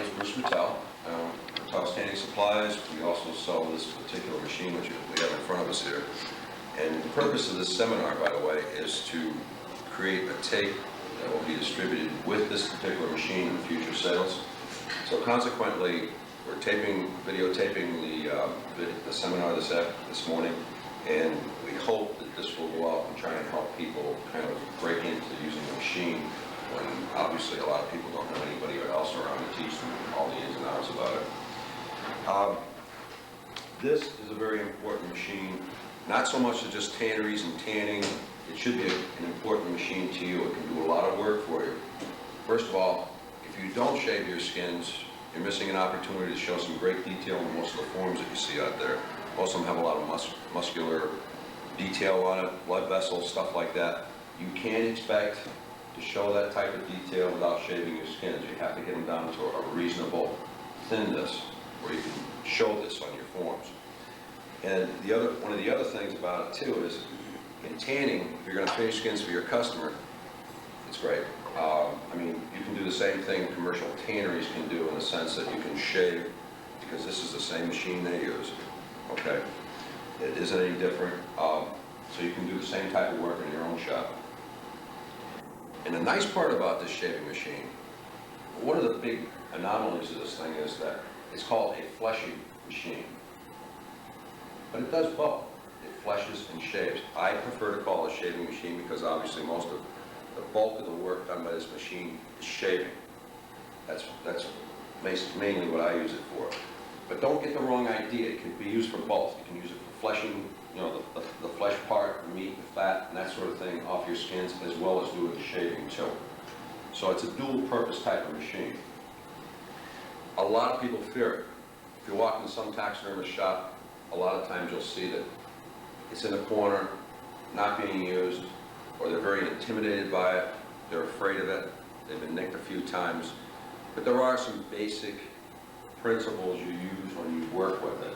name is Bruce Rittel. Rittel Tanning Supplies. We also sell this particular machine which we have in front of us here. And the purpose of this seminar, by the way, is to create a tape that will be distributed with this particular machine in future sales. So consequently, we're videotaping the seminar this morning, and we hope that this will go out and try and help people kind of break into using the machine when obviously a lot of people don't know anybody else around to teach them all the ins and outs about it. This is a very important machine, not so much to just tanneries and tanning. It should be an important machine to you. It can do a lot of work for you. First of all, if you don't shave your skins, you're missing an opportunity to show some great detail in most of the forms that you see out there. Most of them have a lot of muscular detail on it, blood vessels, stuff like that. You can't expect to show that type of detail without shaving your skins. You have to get them down to a reasonable thinness where you can show this on your forms. And one of the other things about it too is, in tanning, if you're going to finish skins for your customer, it's great. I mean, you can do the same thing commercial tanneries can do in the sense that you can shave, because this is the same machine they use, okay? It isn't any different, so you can do the same type of work in your own shop. And the nice part about this shaving machine, one of the big anomalies of this thing is that it's called a fleshing machine. But it does both. It fleshes and shaves. I prefer to call it a shaving machine because obviously the bulk of the work done by this machine is shaving. That's mainly what I use it for. But don't get the wrong idea. It can be used for both. You can use it for fleshing, you know, the flesh part, the meat, the fat, and that sort of thing off your skins, as well as doing the shaving too. So it's a dual purpose type of machine. A lot of people fear it. If you walk into some taxidermist shop, a lot of times you'll see that it's in a corner, not being used, or they're very intimidated by it, they're afraid of it, they've been nicked a few times. But there are some basic principles you use when you work with it.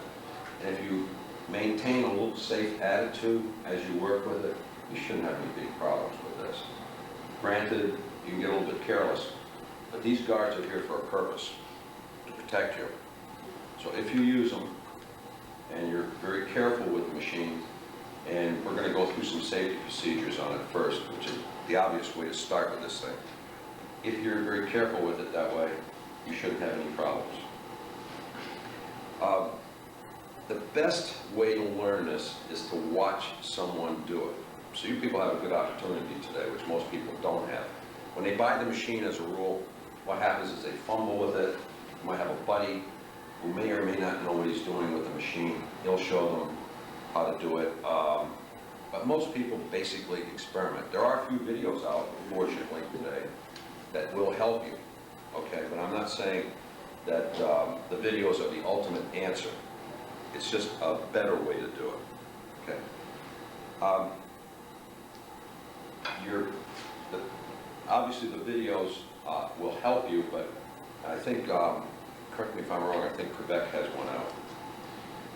And if you maintain a little safe attitude as you work with it, you shouldn't have any big problems with this. Granted, you can get a little bit careless, but these guards are here for a purpose, to protect you. So if you use them, and you're very careful with the machine, and we're going to go through some safety procedures on it first, which is the obvious way to start with this thing. If you're very careful with it that way, you shouldn't have any problems. The best way to learn this is to watch someone do it. So you people have a good opportunity today, which most people don't have. When they buy the machine as a rule, what happens is they fumble with it. You might have a buddy who may or may not know what he's doing with the machine. He'll show them how to do it. But most people basically experiment. There are a few videos out, fortunately, today that will help you, okay? But I'm not saying that the videos are the ultimate answer. It's just a better way to do it, okay? Obviously the videos will help you, but I think, correct me if I'm wrong, I think Quebec has one out.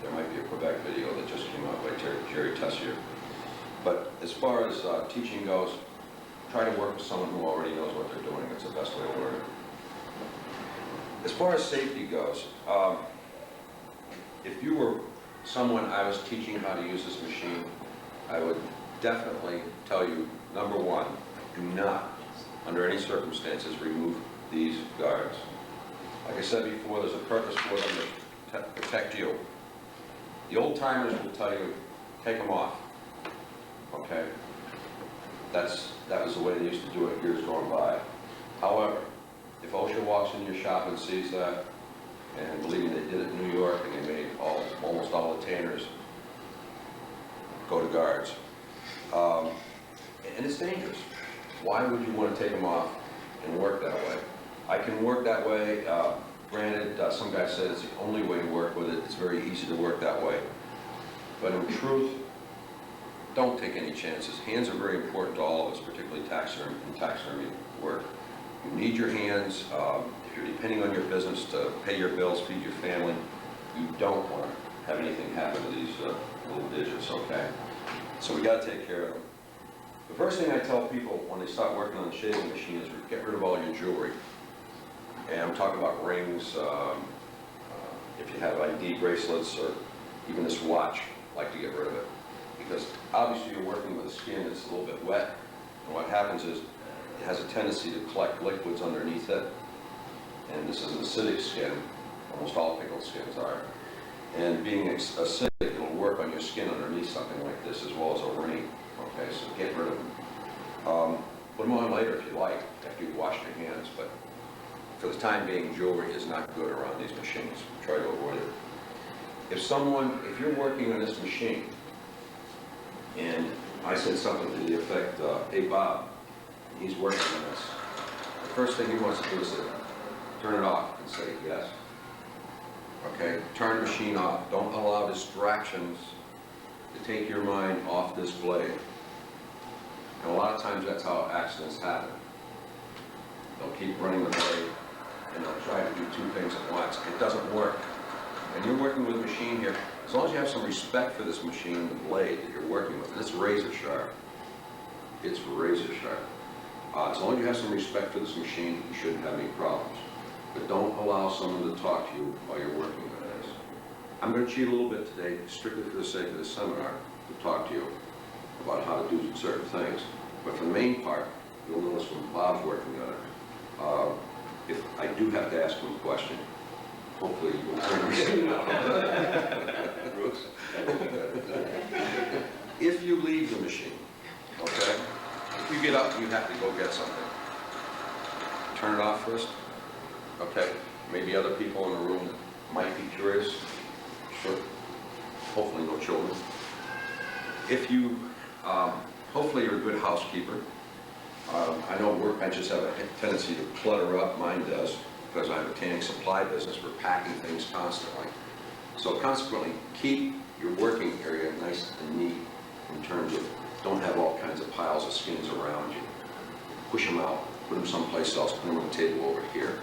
There might be a Quebec video that just came out by Jerry Tessier. But as far as teaching goes, try to work with someone who already knows what they're doing. It's the best way to learn it. As far as safety goes, if you were someone I was teaching how to use this machine, I would definitely tell you, number one, do not, under any circumstances, remove these guards. Like I said before, there's a purpose for them to protect you. The old timers will tell you, take them off. Okay? That was the way they used to do it years gone by. However, if OSHA walks in your shop and sees that, and believe me, they did it in New York, and they made almost all the tanners go to guards. And it's dangerous. Why would you want to take them off and work that way? I can work that way. Granted, some guy said it's the only way to work with it. It's very easy to work that way. But in truth, don't take any chances. Hands are very important to all of us, particularly taxidermy work. You need your hands. If you're depending on your business to pay your bills, feed your family, you don't want to have anything happen to these little digits, okay? So we got to take care of them. The first thing I tell people when they start working on the shaving machine is get rid of all your jewelry. And I'm talking about rings, if you have ID bracelets or even this watch, I like to get rid of it. Because obviously you're working with a skin that's a little bit wet, and what happens is it has a tendency to collect liquids underneath it. And this is an acidic skin, almost all pickled skins are. And being acidic, it'll work on your skin underneath something like this as well as a ring. Okay, so get rid of them. Put them on later if you like, after you've washed your hands, but for the time being, jewelry is not good around these machines. Try to avoid it. If you're working on this machine, and I said something to the effect, hey Bob, he's working on this. The first thing he wants to do is turn it off and say yes. Okay, turn the machine off. Don't allow distractions to take your mind off this blade. And a lot of times that's how accidents happen. They'll keep running the blade and they'll try to do two things at once. It doesn't work. And you're working with a machine here, as long as you have some respect for this machine, the blade that you're working with, and it's razor sharp. It's razor sharp. As long as you have some respect for this machine, you shouldn't have any problems. But don't allow someone to talk to you while you're working with this. I'm going to cheat a little bit today, strictly for the sake of this seminar, to talk to you about how to do certain things. But for the main part, you'll notice when Bob's working on it, if I do have to ask him a question, hopefully you'll turn me out. Bruce? If you leave the machine, okay, if you get up, you have to go get something. Turn it off first. Okay, maybe other people in the room might be curious. Sure. Hopefully no children. If you, hopefully you're a good housekeeper. I know workbenches have a tendency to clutter up. Mine does, because I have a tanning supply business. We're packing things constantly. So consequently, keep your working area nice and neat in terms of don't have all kinds of piles of skins around you. Push them out, put them someplace else, put them on the table over here.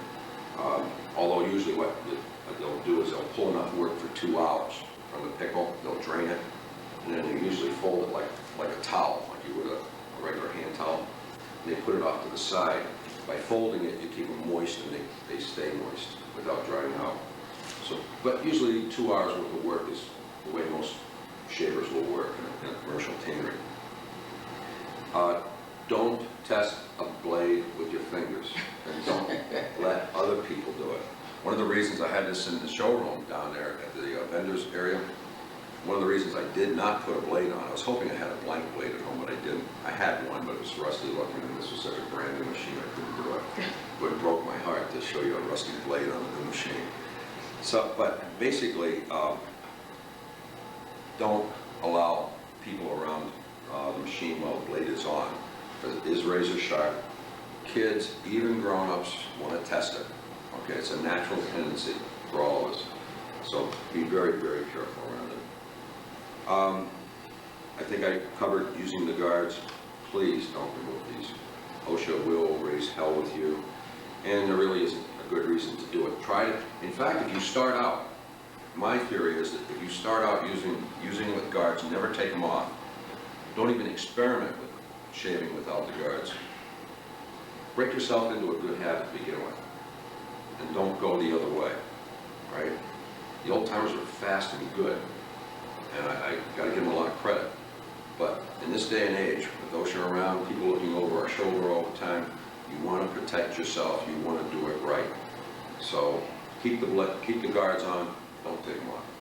Although usually what they'll do is they'll pull enough work for 2 hours from the pickle, they'll drain it, and then they usually fold it like a towel, like you would a regular hand towel. And they put it off to the side. By folding it, you keep them moist and they stay moist without drying out. So, but usually 2 hours worth of work is the way most shavers will work in a commercial tannery. Don't test a blade with your fingers, and don't let other people do it. One of the reasons I had this in the showroom down there at the vendors area, one of the reasons I did not put a blade on, I was hoping I had a blank blade at home, but I didn't. I had one, but it was rusty looking, and this was such a brand new machine, I couldn't do it. But it broke my heart to show you a rusty blade on a new machine. So, but basically, don't allow people around the machine while the blade is on, because it is razor sharp. Kids, even grown-ups, want to test it. Okay, it's a natural tendency for all of us. So be very, very careful around it. I think I covered using the guards. Please don't remove these. OSHA will raise hell with you, and there really isn't a good reason to do it. Try it. In fact, if you start out, my theory is that if you start out using with guards, never take them off. Don't even experiment with shaving without the guards. Break yourself into a good habit to begin with, and don't go the other way, right? The old timers were fast and good, and I got to give them a lot of credit. But in this day and age, with OSHA around, people looking over our shoulder all the time, you want to protect yourself, you want to do it right. So keep the guards on, don't take them off.